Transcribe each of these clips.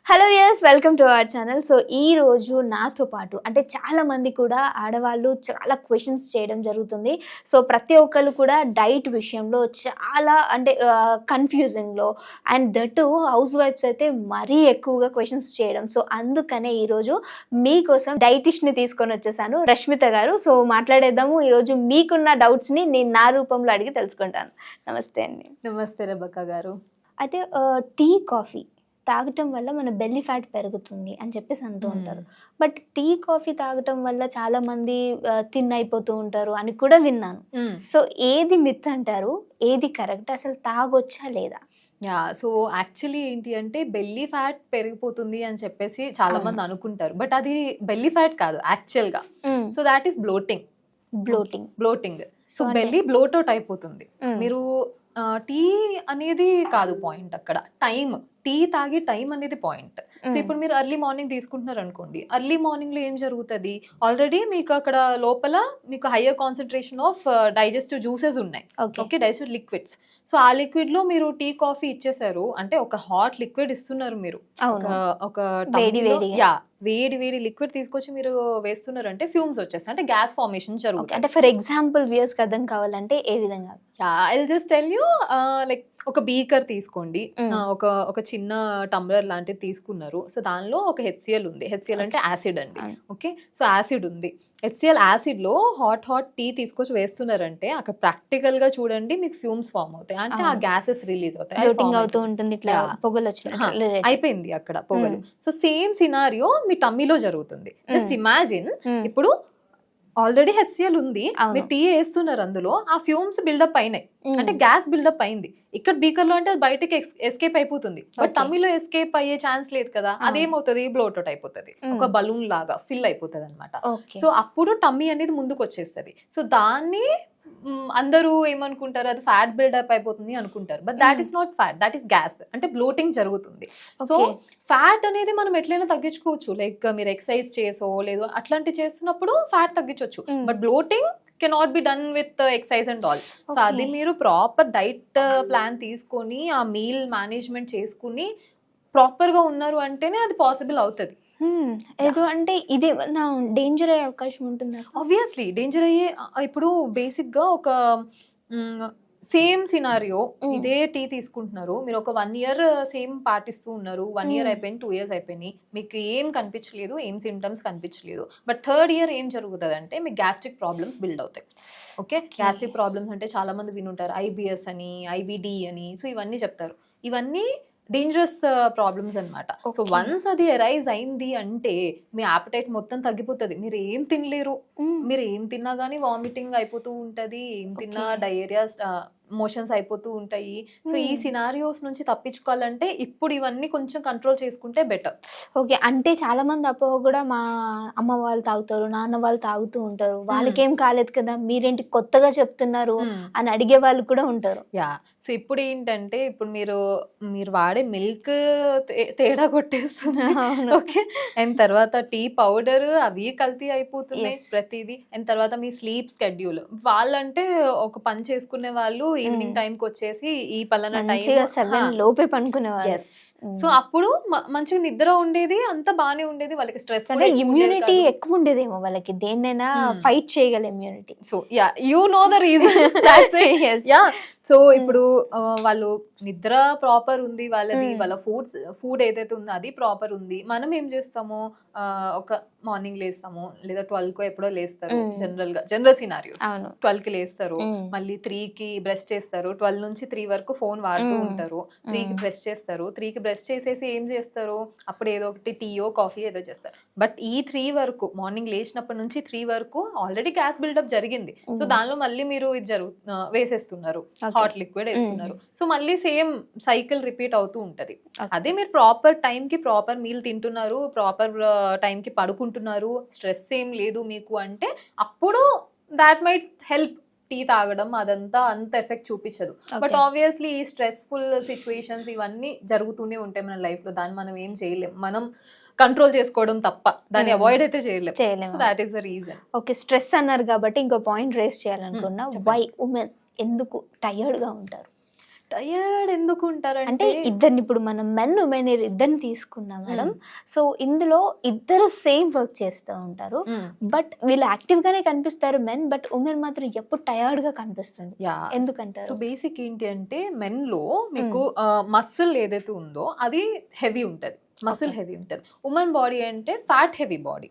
Hello yes welcome to our channel. So ఈ రోజు నాతో పాటు అంటే చాలా మంది కూడా ఆడవాళ్ళు చాలా క్వశ్చన్స్ చేయడం జరుగుతుంది. సో ప్రతి ఒక్కరు కూడా డైట్ విషయంలో చాలా అంటే కన్ఫ్యూజింగ్లో అండ్ దట్ హౌస్ వైఫ్స్ అయితే మరీ ఎక్కువగా క్వశ్చన్స్ చేయడం. సో అందుకనే ఈరోజు మీకోసం డైటిషియన్ని తీసుకొని వచ్చేసాను, రష్మిత గారు. సో మాట్లాడేద్దాము. ఈరోజు మీకున్న డౌట్స్ని నేను నా రూపంలో అడిగి తెలుసుకుంటాను. నమస్తే అండి. నమస్తే రెబక్క గారు. అయితే టీ కాఫీ తాగటం వల్ల మన బెల్లీ ఫ్యాట్ పెరుగుతుంది అని చెప్పేసి అంటూ ఉంటారు. బట్ టీ కాఫీ తాగటం వల్ల చాలా మంది థిన్ అయిపోతూ ఉంటారు అని కూడా విన్నాను. సో ఏది మిత్ అంటారు, ఏది కరెక్ట్, అసలు తాగొచ్చా లేదా? యా, సో యాక్చువల్లీ ఏంటి అంటే బెల్లీ ఫ్యాట్ పెరిగిపోతుంది అని చెప్పేసి చాలా మంది అనుకుంటారు. బట్ అది బెల్లీ ఫ్యాట్ కాదు యాక్చువల్ గా. So that is bloating. So belly blot out అయిపోతుంది. మీరు టీ అనేది కాదు పాయింట్, అక్కడ టైం, టీ తాగే టైం అనేది పాయింట్. సో ఇప్పుడు మీరు ఎర్లీ మార్నింగ్ తీసుకుంటున్నారు అనుకోండి, ఎర్లీ మార్నింగ్ లో ఏం జరుగుతుంది, ఆల్రెడీ మీకు అక్కడ లోపల మీకు higher concentration of digestive juices ఉన్నాయి, ఓకే, డైజెస్టివ్ లిక్విడ్స్. సో ఆ లిక్విడ్ లో మీరు టీ కాఫీ ఇచ్చేసారు అంటే ఒక హాట్ లిక్విడ్ ఇస్తున్నారు మీరు, ఒక వేడి లిక్విడ్ తీసుకొచ్చి మీరు వేస్తున్నారు అంటే ఫ్యూమ్స్ వచ్చేస్తాయి, అంటే గ్యాస్ ఫార్మేషన్ జరుగుతుంది. అంటే ఫర్ ఎగ్జాంపుల్ వ్యూయర్స్ అర్థం కావాలంటే ఏ విధంగా? I will just tell you, like ఒక బీకర్ తీసుకోండి, ఒక చిన్న టంబ్లర్ లాంటిది తీసుకున్నారు. సో దానిలో ఒక హెచ్సిఎల్ ఉంది. హెచ్సిఎల్ అంటే యాసిడ్ అండి, ఓకే. సో యాసిడ్ ఉంది. హెచ్సిఎల్ యాసిడ్ లో హాట్ టీ తీసుకొచ్చి వేస్తున్నారంటే అక్కడ ప్రాక్టికల్ గా చూడండి మీకు ఫ్యూమ్స్ ఫార్మ్ అవుతాయి, అంటే ఆ గ్యాసెస్ రిలీజ్ అవుతాయి, అయిపోయింది అక్కడ పొగలు. సో సేమ్ సినారియో మీ టమ్మీలో జరుగుతుంది. జస్ట్ ఇమాజిన్, ఇప్పుడు ఆల్రెడీ హెచ్సిఎల్ ఉంది, మీరు టీ వేస్తున్నారు, అందులో ఆ ఫ్యూమ్స్ బిల్డప్ అయినాయి, అంటే గ్యాస్ బిల్డప్ అయింది. ఇక్కడ బీకర్ లో అంటే బయటకి ఎస్కేప్ అయిపోతుంది, బట్ టమ్మీలో ఎస్కేప్ అయ్యే ఛాన్స్ లేదు కదా. అదేమవుతుంది, బ్లోట్ అవుట్ అయిపోతుంది, ఒక బలూన్ లాగా ఫిల్ అయిపోతుంది అనమాట. సో అప్పుడు టమ్మీ అనేది ముందుకు వచ్చేస్తుంది. సో దాన్ని అందరూ ఏమనుకుంటారు, అది ఫ్యాట్ బిల్డప్ అయిపోతుంది అనుకుంటారు, but that is not fat, that is gas, అంటే బ్లోటింగ్ జరుగుతుంది. సో ఫ్యాట్ అనేది మనం ఎట్లయినా తగ్గించుకోవచ్చు, లైక్ మీరు ఎక్సర్సైజ్ చేసో లేదో అట్లాంటివి చేస్తున్నప్పుడు ఫ్యాట్ తగ్గించవచ్చు, but bloating cannot be done with exercise and all. So అది మీరు ప్రాపర్ డైట్ ప్లాన్ తీసుకొని ఆ మీల్ మేనేజ్మెంట్ చేసుకుని ప్రాపర్ గా ఉన్నారు అంటేనే అది పాసిబుల్ అవుతుంది. ఏదో అంటే ఇది డేంజర్ అయ్యే అవకాశం ఉంటుంది. ఆబ్వియస్లీ డేంజర్ అయ్యే, ఇప్పుడు బేసిక్ గా ఒక సేమ్ సినారియో, ఇదే టీ తీసుకుంటున్నారు, మీరు ఒక 1 year సేమ్ పాటిస్తూ ఉన్నారు, 1 year అయిపోయింది, 2 years అయిపోయినాయి, మీకు ఏం కనిపించలేదు, ఏం సిమ్టమ్స్ కనిపించలేదు. బట్ 3rd year ఏం జరుగుతుంది అంటే మీకు గ్యాస్ట్రిక్ ప్రాబ్లమ్స్ బిల్డ్ అవుతాయి, ఓకే. గ్యాస్ట్రిక్ ప్రాబ్లమ్స్ అంటే చాలా మంది వినుంటారు, ఐబిఎస్ అని, ఐబిడి అని, సో ఇవన్నీ చెప్తారు. ఇవన్నీ డేంజరస్ ప్రాబ్లమ్స్ అనమాట. సో వన్స్ అది అరైజ్ అయింది అంటే మీ యాపటైట్ మొత్తం తగ్గిపోతుంది, మీరు ఏం తినలేరు, మీరు ఏం తిన్నా గానీ వామిటింగ్ అయిపోతూ ఉంటది, ఏం తిన్నా డయేరియా మోషన్స్ అయిపోతూ ఉంటాయి. సో ఈ సినారియోస్ నుంచి తప్పించుకోవాలంటే ఇప్పుడు ఇవన్నీ కొంచెం కంట్రోల్ చేసుకుంటే బెటర్. ఓకే, అంటే చాలా మంది అపోహ కూడా మా అమ్మ వాళ్ళు తాగుతారు, నాన్న వాళ్ళు తాగుతూ ఉంటారు, వాళ్ళకేం కాలేదు కదా, మీరేంటి కొత్తగా చెప్తున్నారు అని అడిగే వాళ్ళు కూడా ఉంటారు. యా, సో ఇప్పుడు ఏంటంటే ఇప్పుడు మీరు వాడే మిల్క్ తేడా కొట్టేస్తుంది, ఓకే. అండ్ తర్వాత టీ పౌడర్ అవి కల్తీ అయిపోతున్నాయి ప్రతిదీ. అండ్ తర్వాత మీ స్లీప్ స్కెడ్యూల్, వాళ్ళంటే ఒక పని చేసుకునే వాళ్ళు ఈవినింగ్ టైంకి వచ్చేసి ఈ పలానా టైం 7 లోపే పనుకునేవారు. సో అప్పుడు మంచిగా నిద్ర ఉండేది, అంత బానే ఉండేది, వాళ్ళకి స్ట్రెస్, ఇమ్యూనిటీ ఎక్కువ ఉండేదేమో వాళ్ళకి, దేన్నైనా ఫైట్ చేయగల immunity. So yeah, you know the reason. Yeah, so ఇప్పుడు వాళ్ళు నిద్ర ప్రాపర్ ఉంది వాళ్ళది, వాళ్ళ ఫుడ్ ఏదైతే ఉందో అది ప్రాపర్ ఉంది. మనం ఏం చేస్తాము, ఒక మార్నింగ్ లేస్తాము, లేదా 12 ఎప్పుడో లేస్తారు, జనరల్ సినారియోస్ 12 లేస్తారు, మళ్ళీ 3 బ్రష్ చేస్తారు, 12 నుంచి 3 వరకు ఫోన్ వాడుతూ ఉంటారు, 3 బ్రష్ చేస్తారు, 3 బ్రష్ చేసేసి ఏం చేస్తారు, అప్పుడు ఏదో ఒకటి టీయో కాఫీ ఏదో చేస్తారు. బట్ ఈ 3 వరకు, మార్నింగ్ లేచినప్పటి నుంచి 3 వరకు ఆల్రెడీ గ్యాస్ బిల్డప్ జరిగింది. సో దానిలో మళ్ళీ మీరు ఇది వేసేస్తున్నారు, హాట్ లిక్విడ్ వేస్తున్నారు. సో మళ్ళీ సేమ్ సైకిల్ రిపీట్ అవుతూ ఉంటది. అదే మీరు ప్రాపర్ టైం కి ప్రాపర్ మీల్ తింటున్నారు, ప్రాపర్ టైం కి పడుకుంటున్నారు, స్ట్రెస్ ఏం లేదు మీకు అంటే అప్పుడు దాట్ మైట్ హెల్ప్. టీ తాగడం అదంతా అంత ఎఫెక్ట్ చూపించదు. బట్ ఆబ్వియస్లీ ఈ స్ట్రెస్ఫుల్ సిచ్యువేషన్స్ ఇవన్నీ జరుగుతూనే ఉంటాయి మన లైఫ్ లో, దాన్ని మనం ఏం చేయలేం, మనం కంట్రోల్ చేసుకోవడం తప్ప, దాన్ని అవాయిడ్ అయితే చేయలేము. So that is the reason. Okay, stress అన్నారు కాబట్టి ఇంకో పాయింట్ రేస్ చేయాలనుకున్నా, వై ఉమెన్ ఎందుకు టైర్డ్ గా ఉంటారు? టయర్డ్ ఎందుకు అంటే ఉంటారంటే ఇద్దరిని ఇప్పుడు మనం మెన్ ఉమెన్ ఇద్దరిని తీసుకున్నాం మేడం. సో ఇందులో ఇద్దరు సేమ్ వర్క్ చేస్తూ ఉంటారు, బట్ వీళ్ళు యాక్టివ్ గానే కనిపిస్తారు మెన్, బట్ ఉమెన్ మాత్రం ఎప్పుడు టయర్డ్ గా కనిపిస్తుంది, యా సో ఎందుకంటారు? బేసిక్ ఏంటి అంటే మెన్ లో మీకు మసిల్ ఏదైతే ఉందో అది హెవీ ఉంటది, మసిల్ Okay. హెవీ ఉంటది. ఉమెన్ బాడీ అంటే fat heavy body.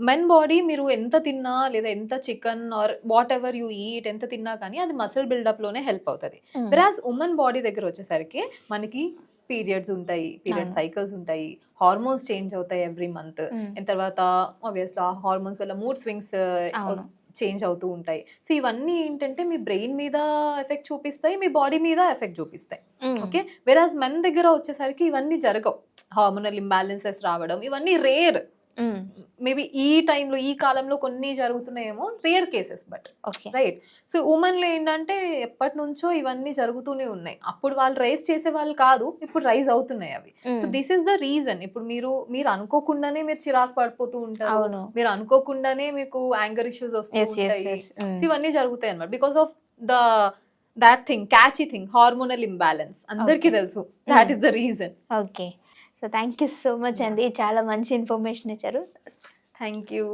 Men body మీరు ఎంత తిన్నా లేదా ఎంత chicken or what ever you eat ఎంత తిన్నా కానీ అది మసిల్ బిల్డప్ లోనే హెల్ప్ అవుతుంది. Mm. వెరాజ్ ఉమెన్ బాడీ దగ్గర వచ్చేసరికి మనకి పీరియడ్స్ ఉంటాయి, పీరియడ్ అవును. సైకిల్స్ ఉంటాయి, హార్మోన్స్ చేంజ్ అవుతాయి ఎవ్రీ మంత్. Mm. తర్వాత ఆబ్వియస్లీ ఆ హార్మోన్స్ వల్ల మూడ్ స్వింగ్స్ అవును. చేంజ్ అవుతూ ఉంటాయి. సో ఇవన్నీ ఏంటంటే మీ బ్రెయిన్ మీద ఎఫెక్ట్ చూపిస్తాయి, మీ బాడీ మీద ఎఫెక్ట్ చూపిస్తాయి. Mm. ఓకే, వెరాజ్ మెన్ దగ్గర వచ్చేసరికి ఇవన్నీ జరగవు. హార్మోనల్ ఇంబ్యాలెన్సెస్ రావడం ఇవన్నీ రేర్. Mm. మేబీ ఈ టైంలో ఈ కాలంలో కొన్ని జరుగుతున్నాయేమో, rare cases but okay. Right. So ఉమెన్లో ఏంటంటే ఎప్పటి నుంచో ఇవన్నీ జరుగుతూనే ఉన్నాయి. అప్పుడు వాళ్ళు రైజ్ చేసే వాళ్ళు కాదు, ఇప్పుడు రైజ్ అవుతున్నాయి అవి. So this is the reason. ఇప్పుడు మీరు అనుకోకుండానే మీరు చిరాకు పడిపోతూ ఉంటారు, అవును. మీరు అనుకోకుండానే మీకు యాంగర్ ఇష్యూస్ వస్తూ Yes, yes, ఉంటాయి. yes. Mm. సో ఇవన్నీ జరుగుతాయి అన్నమాట because of that thing, catchy thing, hormonal imbalance. అందరికీ తెలుసు, that is the reason. Okay, so thank you so much అండి, చాలా మంచి ఇన్ఫర్మేషన్ ఇచ్చారు. Thank you.